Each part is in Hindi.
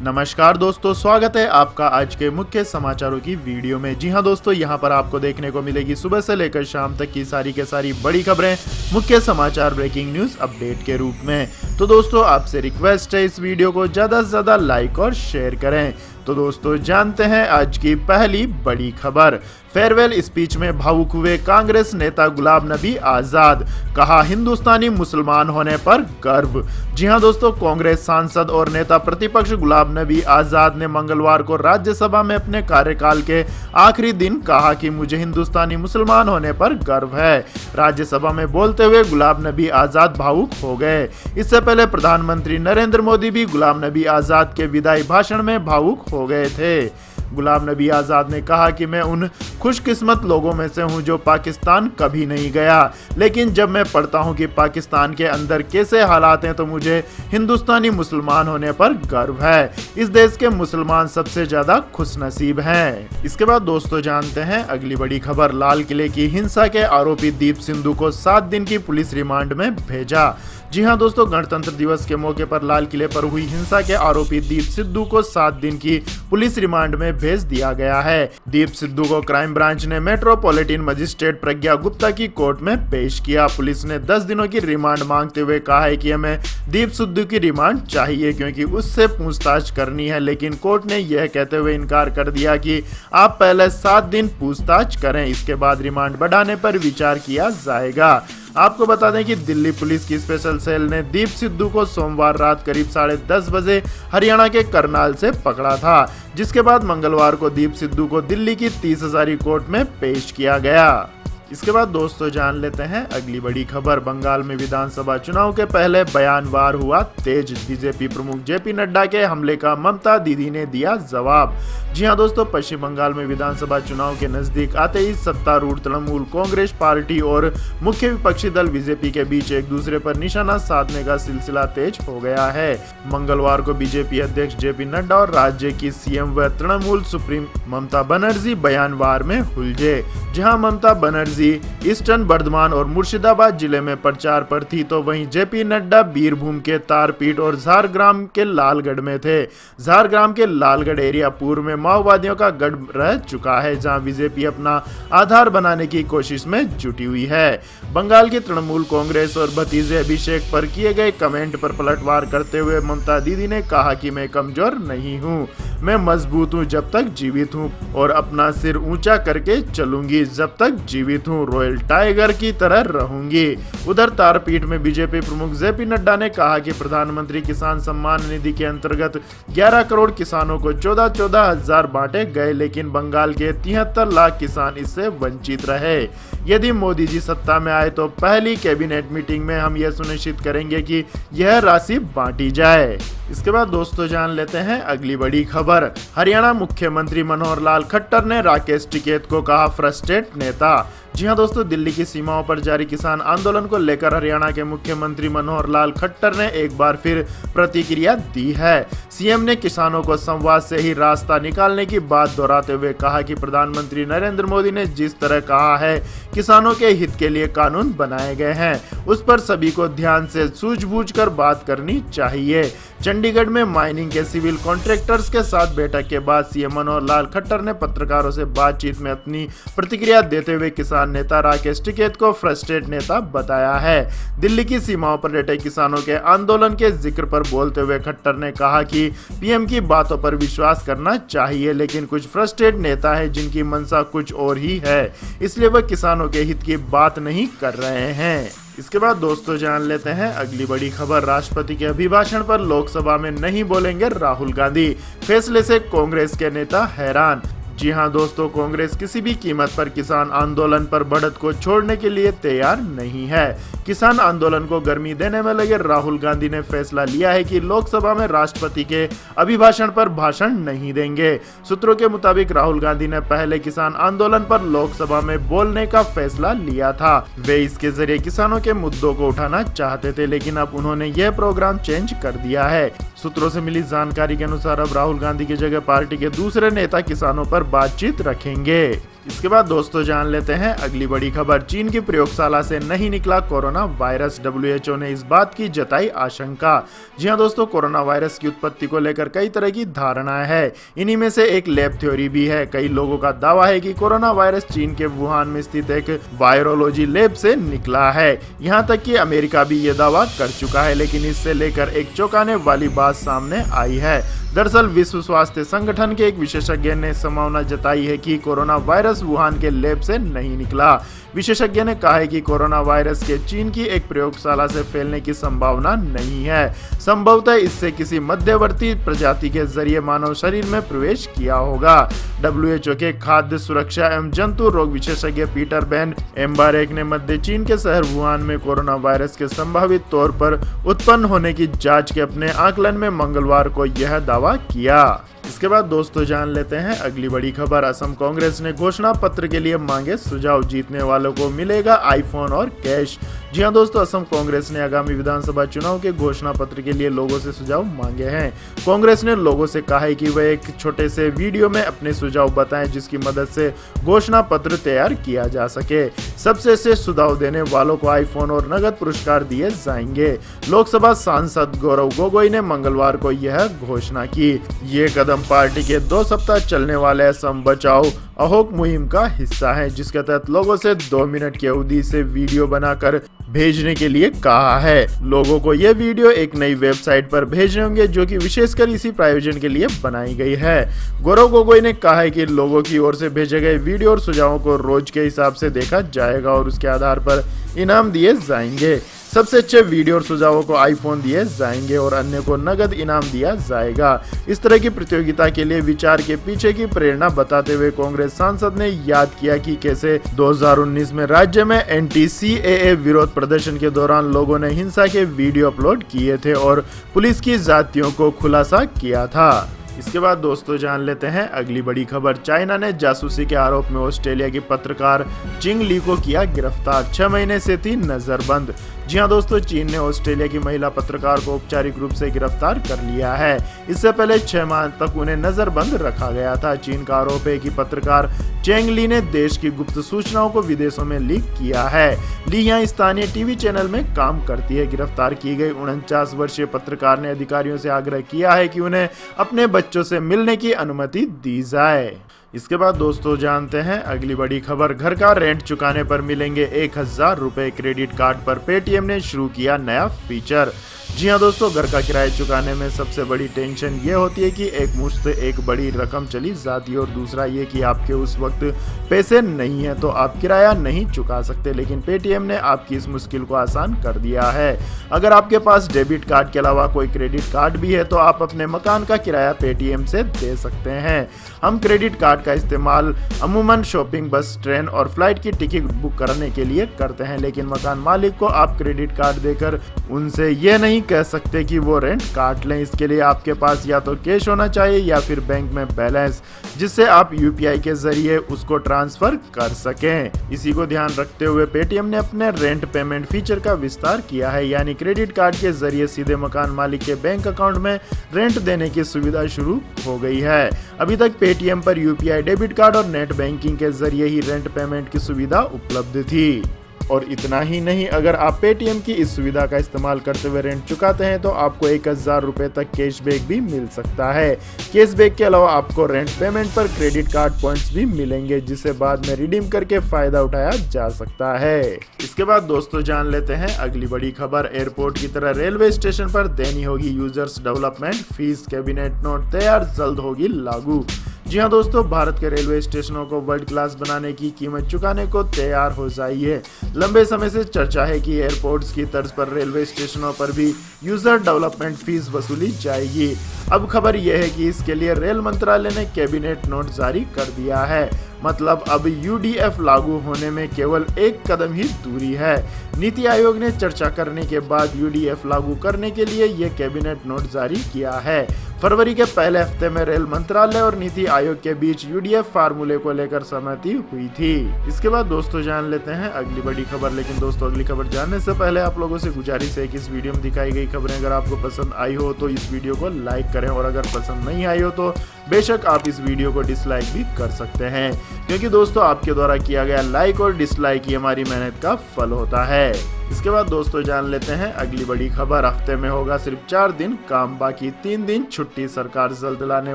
नमस्कार दोस्तों, स्वागत है आपका आज के मुख्य समाचारों की वीडियो में। जी हां दोस्तों, यहां पर आपको देखने को मिलेगी सुबह से लेकर शाम तक की सारी के सारी बड़ी खबरें, मुख्य समाचार, ब्रेकिंग न्यूज अपडेट के रूप में। तो दोस्तों, आपसे रिक्वेस्ट है इस वीडियो को ज़्यादा से ज़्यादा लाइक और शेयर करें। तो दोस्तों, जानते हैं आज की पहली बड़ी खबर। फेयरवेल स्पीच में भावुक हुए कांग्रेस नेता गुलाम नबी आजाद, कहा हिंदुस्तानी मुसलमान होने पर गर्व। जी हां दोस्तों, कांग्रेस सांसद और नेता प्रतिपक्ष गुलाम नबी आजाद ने मंगलवार को राज्यसभा में अपने कार्यकाल के आखिरी दिन कहा कि मुझे हिंदुस्तानी मुसलमान होने पर गर्व है। राज्यसभा में बोलते हुए गुलाम नबी आजाद भावुक हो गए। इससे पहले प्रधानमंत्री नरेंद्र मोदी भी गुलाम नबी आजाद के विदाई भाषण में भावुक हो गए थे। गुलाम नबी आजाद ने कहा कि मैं उन खुशकिस्मत लोगों में से हूं जो पाकिस्तान कभी नहीं गया, लेकिन जब मैं पढ़ता हूं कि पाकिस्तान के अंदर कैसे हालात हैं तो मुझे हिंदुस्तानी मुसलमान होने पर गर्व है। इस देश के मुसलमान सबसे ज्यादा खुशनसीब हैं। इसके बाद दोस्तों, जानते हैं अगली बड़ी खबर। लाल किले की हिंसा के आरोपी दीप सिद्धू को 7 दिन की पुलिस रिमांड में भेजा। जी हां दोस्तों, गणतंत्र दिवस के मौके पर लाल किले पर हुई हिंसा के आरोपी दीप सिद्धू को 7 दिन की पुलिस रिमांड में भेज दिया गया है। दीप सिद्धू को क्राइम ब्रांच ने मेट्रोपॉलिटन मजिस्ट्रेट प्रज्ञा गुप्ता की कोर्ट में पेश किया। पुलिस ने 10 दिनों की रिमांड मांगते हुए कहा है कि हमें दीप सिद्धू की रिमांड चाहिए क्योंकि उससे पूछताछ करनी है, लेकिन कोर्ट ने यह कहते हुए इनकार कर दिया कि आप पहले 7 दिन पूछताछ करें, इसके बाद रिमांड बढ़ाने पर विचार किया जाएगा। आपको बता दें कि दिल्ली पुलिस की स्पेशल सेल ने दीप सिद्धू को सोमवार रात करीब 10:30 बजे हरियाणा के करनाल से पकड़ा था, जिसके बाद मंगलवार को दीप सिद्धू को दिल्ली की 30 हजारी कोर्ट में पेश किया गया। इसके बाद दोस्तों, जान लेते हैं अगली बड़ी खबर। बंगाल में विधानसभा चुनाव के पहले बयानबार हुआ तेज। बीजेपी प्रमुख जेपी नड्डा के हमले का ममता दीदी ने दिया जवाब। जी हां दोस्तों, पश्चिम बंगाल में विधानसभा चुनाव के नजदीक आते ही सत्तारूढ़ तृणमूल कांग्रेस पार्टी और मुख्य विपक्षी दल बीजेपी के बीच एक दूसरे पर निशाना साधने का सिलसिला तेज हो गया है। मंगलवार को बीजेपी अध्यक्ष जेपी नड्डा और राज्य की सीएम व तृणमूल सुप्रीम ममता बनर्जी बयानबार में उलझे। जहां ममता बनर्जी ईस्टर्न बर्धमान और मुर्शिदाबाद जिले में प्रचार पर थी, तो वहीं जेपी नड्डा बीरभूम के तारपीट और झारग्राम के लालगढ़ में थे। झारग्राम के लालगढ़ एरिया पूर्व में माओवादियों का गढ़ रह चुका है, जहां बीजेपी अपना आधार बनाने की कोशिश में जुटी हुई है। बंगाल की तृणमूल कांग्रेस और भतीजे अभिषेक पर किए गए कमेंट पर पलटवार करते हुए ममता दीदी ने कहा कि मैं कमजोर नहीं हूं, मैं मजबूत हूं जब तक जीवित हूं और अपना सिर ऊंचा करके चलूंगी जब तक जीवित हूं, रॉयल टाइगर की तरह रहूंगी। उधर तारपीठ में बीजेपी प्रमुख जेपी नड्डा ने कहा कि प्रधानमंत्री किसान सम्मान निधि के अंतर्गत 11 करोड़ किसानों को 14 हजार बांटे गए, लेकिन बंगाल के 73 लाख किसान इससे वंचित रहे। यदि मोदी जी सत्ता में आए तो पहली कैबिनेट मीटिंग में हम यह सुनिश्चित करेंगे कि यह राशि बांटी जाए। इसके बाद दोस्तों, जान लेते हैं अगली बड़ी खबर। हरियाणा मुख्यमंत्री मनोहर लाल खट्टर ने राकेश टिकैत को कहा फ्रस्ट्रेट नेता। जी हां दोस्तों, दिल्ली की सीमाओं पर जारी किसान आंदोलन को लेकर हरियाणा के मुख्यमंत्री मनोहर लाल खट्टर ने एक बार फिर प्रतिक्रिया दी है। सीएम ने किसानों को संवाद से ही रास्ता निकालने की बात दोहराते हुए कहा कि प्रधानमंत्री नरेंद्र मोदी ने जिस तरह कहा है किसानों के हित के लिए कानून बनाए गए हैं, उस पर सभी को ध्यान से सूझबूझ कर बात करनी चाहिए। चंडीगढ़ में माइनिंग के सिविल कॉन्ट्रैक्टर्स के साथ बैठक के बाद सीएम मनोहर लाल खट्टर ने पत्रकारों से बातचीत में अपनी प्रतिक्रिया देते हुए किसान नेता राकेश टिकैत को फ्रस्ट्रेट नेता बताया है। दिल्ली की सीमाओं पर डटे किसानों के आंदोलन के जिक्र पर बोलते हुए खट्टर ने कहा कि पीएम की बातों पर विश्वास करना चाहिए, लेकिन कुछ फ्रस्ट्रेट नेता है जिनकी मंशा कुछ और ही है, इसलिए वह किसानों के हित की बात नहीं कर रहे हैं। इसके बाद दोस्तों, जान लेते हैं अगली बड़ी खबर। राष्ट्रपति के अभिभाषण पर लोकसभा में नहीं बोलेंगे राहुल गांधी, फैसले से कांग्रेस के नेता हैरान। जी हां दोस्तों, कांग्रेस किसी भी कीमत पर किसान आंदोलन पर बढ़त को छोड़ने के लिए तैयार नहीं है। किसान आंदोलन को गर्मी देने में लगे राहुल गांधी ने फैसला लिया है कि लोकसभा में राष्ट्रपति के अभिभाषण पर भाषण नहीं देंगे। सूत्रों के मुताबिक राहुल गांधी ने पहले किसान आंदोलन पर लोकसभा में बोलने का फैसला लिया था। वे इसके जरिए किसानों के मुद्दों को उठाना चाहते थे, लेकिन अब उन्होंने यह प्रोग्राम चेंज कर दिया है। सूत्रों से मिली जानकारी के अनुसार अब राहुल गांधी की जगह पार्टी के दूसरे नेता किसानों पर बातचीत रखेंगे। इसके बाद दोस्तों जान लेते हैं अगली बड़ी खबर। चीन की प्रयोगशाला से नहीं निकला कोरोना वायरस, WHO ने इस बात की जताई आशंका। जी हां दोस्तों, कोरोना वायरस की उत्पत्ति को लेकर कई तरह की धारणाएं हैं। इन्हीं में से एक लैब थ्योरी भी है। कई लोगों का दावा है कि कोरोना वायरस चीन के वुहान में स्थित एक वायरोलॉजी लैब से निकला है। यहाँ तक कि अमेरिका भी ये दावा कर चुका है, लेकिन इससे लेकर एक चौंकाने वाली बात सामने आई है। दरअसल विश्व स्वास्थ्य संगठन के एक विशेषज्ञ ने संभावना जताई है कि कोरोना वायरस वुहान के लैब से नहीं निकला। विशेषज्ञ ने कहा है कि कोरोना वायरस के चीन की एक प्रयोगशाला से फैलने की संभावना नहीं है। संभवतः इससे किसी मध्यवर्ती प्रजाति के जरिए मानव शरीर में प्रवेश किया होगा। WHO के खाद्य सुरक्षा एवं जंतु रोग विशेषज्ञ पीटर बेन एम्बारेक ने मध्य चीन के शहर वुहान में कोरोना वायरस के संभावित तौर पर उत्पन्न होने की जांच के अपने आकलन में मंगलवार को यह दावा किया। इसके बाद दोस्तों जान लेते हैं अगली बड़ी खबर। असम कांग्रेस ने घोषणा पत्र के लिए मांगे सुझाव, जीतने वालों को मिलेगा आईफोन और कैश। जी हां दोस्तों, असम कांग्रेस ने आगामी विधानसभा चुनाव के घोषणा पत्र के लिए लोगों से सुझाव मांगे हैं। कांग्रेस ने लोगों से कहा है कि वह एक छोटे से वीडियो में अपने सुझाव बताएं, जिसकी मदद से घोषणा पत्र तैयार किया जा सके। सबसे अच्छे सुझाव देने वालों को आईफोन और नगद पुरस्कार दिए जाएंगे। लोकसभा सांसद गौरव गोगोई ने मंगलवार को यह घोषणा की। ये कदम पार्टी के 2 सप्ताह चलने वाले असम बचाओ अहोक मुहिम का हिस्सा है, जिसके तहत लोगों से 2 मिनट की अवधि से वीडियो बनाकर भेजने के लिए कहा है। लोगों को ये वीडियो एक नई वेबसाइट पर भेजने होंगे, जो कि विशेषकर इसी प्रायोजन के लिए बनाई गई है। गौरव गोगोई ने कहा है कि लोगों की ओर से भेजे गए वीडियो और सुझावों को रोज के हिसाब से देखा जाएगा और उसके आधार पर इनाम दिए जाएंगे। सबसे अच्छे वीडियो और सुझावों को आईफोन दिए जाएंगे और अन्य को नगद इनाम दिया जाएगा। इस तरह की प्रतियोगिता के लिए विचार के पीछे की प्रेरणा बताते हुए कांग्रेस सांसद ने याद किया कि कैसे 2019 में राज्य में एंटी-CAA विरोध प्रदर्शन के दौरान लोगों ने हिंसा के वीडियो अपलोड किए थे और पुलिस की जातियों को खुलासा किया था। इसके बाद दोस्तों जान लेते हैं अगली बड़ी खबर। चाइना ने जासूसी के आरोप में ऑस्ट्रेलिया की पत्रकार चिंग ली को किया गिरफ्तार, 6 महीने से थी नजरबंद। जी हां दोस्तों, चीन ने ऑस्ट्रेलिया की महिला पत्रकार को औपचारिक रूप से गिरफ्तार कर लिया है। इससे पहले 6 माह तक उन्हें नजरबंद रखा गया था। चीन का आरोप है कि पत्रकार चेंग ली ने देश की गुप्त सूचनाओं को विदेशों में लीक किया है। ली यहाँ स्थानीय टीवी चैनल में काम करती है। गिरफ्तार की गई 49 वर्षीय पत्रकार ने अधिकारियों से आग्रह किया है कि उन्हें अपने बच्चों से मिलने की अनुमति दी जाए। इसके बाद दोस्तों जानते हैं अगली बड़ी खबर। घर का रेंट चुकाने पर मिलेंगे 1000 रुपए। क्रेडिट कार्ड पर पेटीएम ने शुरू किया नया फीचर। जी हाँ दोस्तों, घर का किराया चुकाने में सबसे बड़ी टेंशन ये होती है कि एक मुश्त एक बड़ी रकम चली जाती है और दूसरा ये कि आपके उस वक्त पैसे नहीं है तो आप किराया नहीं चुका सकते। लेकिन पेटीएम ने आपकी इस मुश्किल को आसान कर दिया है। अगर आपके पास डेबिट कार्ड के अलावा कोई क्रेडिट कार्ड भी है तो आप अपने मकान का किराया पेटीएम से दे सकते हैं। हम क्रेडिट कार्ड का इस्तेमाल अमूमन शॉपिंग, बस, ट्रेन और फ्लाइट की टिकट बुक करने के लिए करते हैं, लेकिन मकान मालिक को आप क्रेडिट कार्ड देकर उनसे ये नहीं कह सकते कि वो रेंट काट लें। इसके लिए आपके पास या तो कैश होना चाहिए या फिर बैंक में बैलेंस, जिससे आप यूपीआई के जरिए उसको ट्रांसफर कर सकें। इसी को ध्यान रखते हुए पेटीएम ने अपने रेंट पेमेंट फीचर का विस्तार किया है, यानी क्रेडिट कार्ड के जरिए सीधे मकान मालिक के बैंक अकाउंट में रेंट देने की सुविधा शुरू हो गई है। अभी तक पेटीएम पर यूपीआई, डेबिट कार्ड और नेट बैंकिंग के जरिए ही रेंट पेमेंट की सुविधा उपलब्ध थी। और इतना ही नहीं, अगर आप पेटीएम की इस सुविधा का इस्तेमाल करते हुए रेंट चुकाते हैं तो आपको 1000 रुपए तक कैशबैक भी मिल सकता है। कैशबैक के अलावा आपको रेंट पेमेंट पर क्रेडिट कार्ड पॉइंट्स भी मिलेंगे, जिसे बाद में रिडीम करके फायदा उठाया जा सकता है। इसके बाद दोस्तों जान लेते हैं अगली बड़ी खबर। एयरपोर्ट की तरह रेलवे स्टेशन पर देनी होगी users development fees. Cabinet note तैयार, जल्द होगी लागू। जी हाँ दोस्तों, भारत के रेलवे स्टेशनों को वर्ल्ड क्लास बनाने की कीमत चुकाने को तैयार हो जाइए। लंबे समय से चर्चा है कि एयरपोर्ट्स की तर्ज पर रेलवे स्टेशनों पर भी यूजर डेवलपमेंट फीस वसूली जाएगी। अब खबर यह है कि इसके लिए रेल मंत्रालय ने कैबिनेट नोट जारी कर दिया है। मतलब अब यूडीएफ लागू होने में केवल एक कदम ही दूरी है। नीति आयोग ने चर्चा करने के बाद यूडीएफ लागू करने के लिए यह कैबिनेट नोट जारी किया है। फरवरी के पहले हफ्ते में रेल मंत्रालय और नीति आयोग के बीच यूडीएफ फार्मूले को लेकर सहमति हुई थी। इसके बाद दोस्तों जान लेते हैं अगली बड़ी खबर। लेकिन दोस्तों अगली खबर जानने से पहले आप लोगों से गुजारिश है कि इस वीडियो में दिखाई गई खबरें अगर आपको पसंद आई हो तो इस वीडियो को लाइक करें, और अगर पसंद नहीं आई हो तो बेशक आप इस वीडियो को डिसलाइक भी कर सकते हैं, क्योंकि दोस्तों आपके द्वारा किया गया लाइक और डिसलाइक ही हमारी मेहनत का फल होता है। इसके बाद दोस्तों जान लेते हैं अगली बड़ी खबर। हफ्ते में होगा सिर्फ 4 दिन काम, बाकी 3 दिन छुट्टी। सरकार जल्द लाने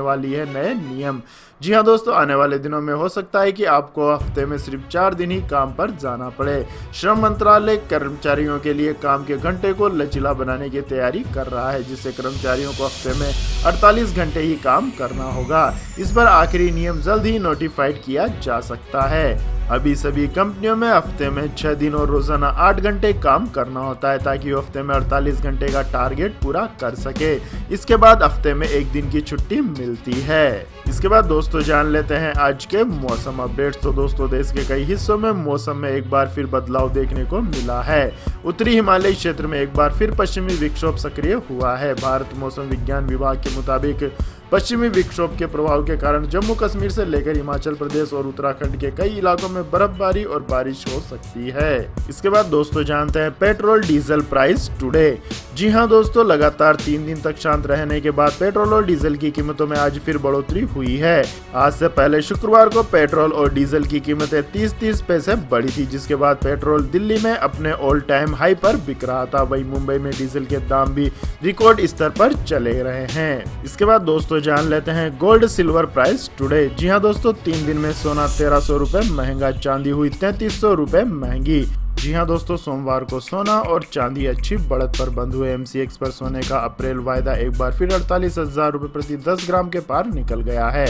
वाली है नए नियम। जी हाँ दोस्तों, आने वाले दिनों में हो सकता है कि आपको हफ्ते में सिर्फ 4 दिन ही काम पर जाना पड़े। श्रम मंत्रालय कर्मचारियों के लिए काम के घंटे को लचीला बनाने की तैयारी कर रहा है, जिससे कर्मचारियों को हफ्ते में 48 घंटे ही काम करना होगा। इस पर आखिरी नियम जल्द ही नोटिफाइड किया जा सकता है। अभी सभी कंपनियों में हफ्ते में 6 दिन और रोजाना 8 घंटे काम करना होता है, ताकि वो हफ्ते में 48 घंटे का टारगेट पूरा कर सके। इसके बाद हफ्ते में 1 दिन की छुट्टी मिलती है। इसके बाद दोस्तों जान लेते हैं आज के मौसम अपडेट्स। तो दोस्तों देश के कई हिस्सों में मौसम में एक बार फिर बदलाव देखने को मिला है। उत्तरी हिमालय क्षेत्र में एक बार फिर पश्चिमी विक्षोभ सक्रिय हुआ है। भारत मौसम विज्ञान विभाग के मुताबिक पश्चिमी विक्षोभ के प्रभाव के कारण जम्मू कश्मीर से लेकर हिमाचल प्रदेश और उत्तराखंड के कई इलाकों में बर्फबारी और बारिश हो सकती है। इसके बाद दोस्तों जानते हैं पेट्रोल डीजल प्राइस टुडे। जी हां दोस्तों, लगातार 3 दिन तक शांत रहने के बाद पेट्रोल और डीजल की कीमतों में आज फिर बढ़ोतरी हुई है। आज से पहले शुक्रवार को पेट्रोल और डीजल की कीमतें 30 पैसे बढ़ी थी, जिसके बाद पेट्रोल दिल्ली में अपने ऑल टाइम हाई पर बिक रहा था। वहीं मुंबई में डीजल के दाम भी रिकॉर्ड स्तर पर चले रहे हैं। इसके बाद दोस्तों जान लेते हैं गोल्ड सिल्वर प्राइस टुडे। जी हां दोस्तों, 3 दिन में सोना 1300 रुपए महंगा, चांदी हुई 3300 रुपए महंगी। जी हां दोस्तों, सोमवार को सोना और चांदी अच्छी बढ़त पर बंद हुए। एमसीएक्स पर सोने का अप्रैल वायदा एक बार फिर 48,000 रुपए प्रति 10 ग्राम के पार निकल गया है।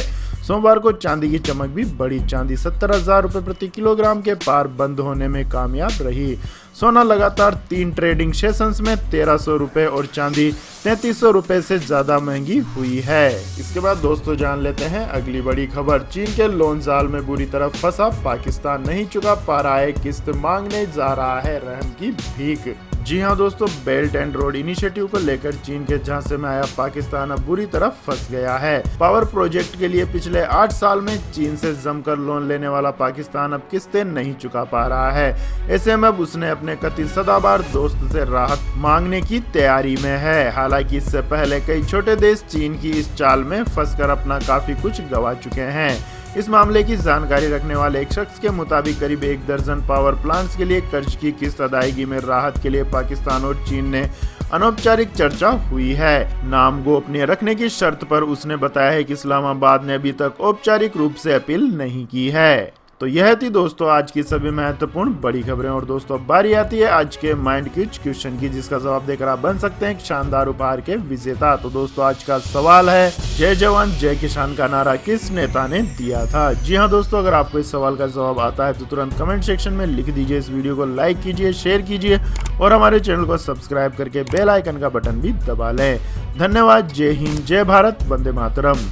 सोमवार को चांदी की चमक भी बढ़ी। चांदी 70,000 रुपए प्रति किलोग्राम के पार बंद होने में कामयाब रही। सोना लगातार 3 ट्रेडिंग सेशंस में 1300 रुपए और चांदी 3300 रुपए से ज्यादा महंगी हुई है। इसके बाद दोस्तों जान लेते हैं अगली बड़ी खबर। चीन के लोन जाल में बुरी तरह फंसा पाकिस्तान, नहीं चुका पा रहा है किस्त, मांगने जा रहा है रहम की भीख। जी हाँ दोस्तों, बेल्ट एंड रोड इनिशिएटिव को लेकर चीन के झांसे में आया पाकिस्तान अब बुरी तरह फंस गया है। पावर प्रोजेक्ट के लिए पिछले 8 साल में चीन से जमकर लोन लेने वाला पाकिस्तान अब किस्तें नहीं चुका पा रहा है। ऐसे में अब उसने अपने कथित सदाबहार दोस्त से राहत मांगने की तैयारी में है। हालांकि इससे पहले कई छोटे देश चीन की इस चाल में फंसकर अपना काफी कुछ गंवा चुके हैं। इस मामले की जानकारी रखने वाले एक शख्स के मुताबिक करीब 1 दर्जन पावर प्लांट्स के लिए कर्ज की किस्त अदायगी में राहत के लिए पाकिस्तान और चीन ने अनौपचारिक चर्चा हुई है। नाम गोपनीय रखने की शर्त पर उसने बताया है कि इस्लामाबाद ने अभी तक औपचारिक रूप से अपील नहीं की है। तो यह थी दोस्तों आज की सभी महत्वपूर्ण बड़ी खबरें। और दोस्तों बारी आती है आज के माइंड क्विज क्वेश्चन की, जिसका जवाब देकर आप बन सकते हैं एक शानदार उपहार के विजेता। तो दोस्तों आज का सवाल है, जय जवान जय किसान का नारा किस नेता ने दिया था? जी हाँ दोस्तों, अगर आपको इस सवाल का जवाब आता है तो तुरंत कमेंट सेक्शन में लिख दीजिए। इस वीडियो को लाइक कीजिए, शेयर कीजिए और हमारे चैनल को सब्सक्राइब करके बेल आइकन का बटन भी दबा लें। धन्यवाद। जय हिंद, जय भारत, वंदे मातरम।